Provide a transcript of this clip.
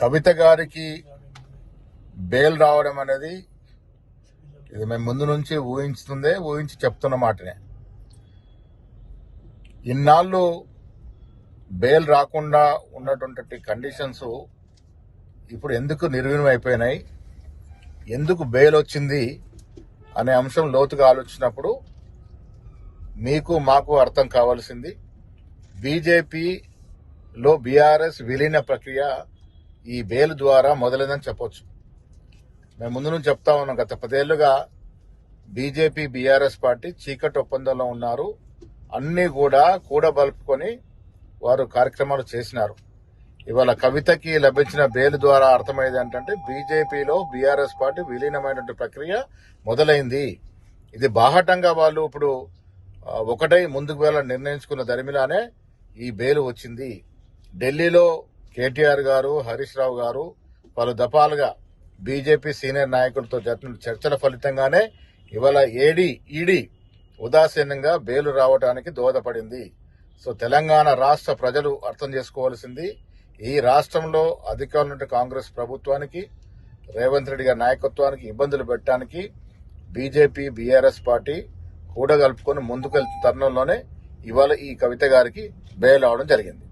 కవిత గారికి బెయిల్ రావడం అనేది ఇది మేము ముందు నుంచి ఊహించి చెప్తున్న మాటనే. ఇన్నాళ్ళు బెయిల్ రాకుండా ఉన్నటువంటి కండిషన్స్ ఇప్పుడు ఎందుకు నిర్వీణం అయిపోయినాయి, ఎందుకు బెయిల్ వచ్చింది అనే అంశం లోతుగా ఆలోచించినప్పుడు మీకు మాకు అర్థం కావాల్సింది, బీజేపీలో బీఆర్ఎస్ విలీన ప్రక్రియ ఈ బెయిల్ ద్వారా మొదలైందని చెప్పొచ్చు. మేము ముందు నుంచి చెప్తా ఉన్నాం, గత 10 ఏళ్లుగా బీజేపీ బీఆర్ఎస్ పార్టీ చీకటి ఒప్పందంలో ఉన్నారు. అన్ని కూడా కూడబలుపుకొని వారు కార్యక్రమాలు చేసినారు. ఇవాళ కవితకి లభించిన బెయిల్ ద్వారా అర్థమైంది ఏంటంటే బీజేపీలో బీఆర్ఎస్ పార్టీ విలీనమైనటువంటి ప్రక్రియ మొదలైంది. ఇది బాహటంగా వాళ్ళు ఇప్పుడు ఒకటై ముందుకు వెళ్ళాలని నిర్ణయించుకున్న దరిమిలానే ఈ బెయిల్ వచ్చింది. ఢిల్లీలో కేటీఆర్ గారు, హరీష్ రావు గారు పలు దఫాలుగా బీజేపీ సీనియర్ నాయకులతో జరిపిన చర్చల ఫలితంగానే ఇవాళ ఈడీ ఉదాసీనంగా బెయిల్ రావడానికి దోహదపడింది. సో తెలంగాణ రాష్ట్ర ప్రజలు అర్థం చేసుకోవాల్సింది, ఈ రాష్ట్రంలో అధికారులు కాంగ్రెస్ ప్రభుత్వానికి, రేవంత్ రెడ్డి గారి నాయకత్వానికి ఇబ్బందులు పెట్టడానికి బీజేపీ బీఆర్ఎస్ పార్టీ కూడగలుపుకొని ముందుకెళ్తున్న తరుణంలోనే ఇవాళ ఈ కవిత గారికి బెయిల్ అవడం జరిగింది.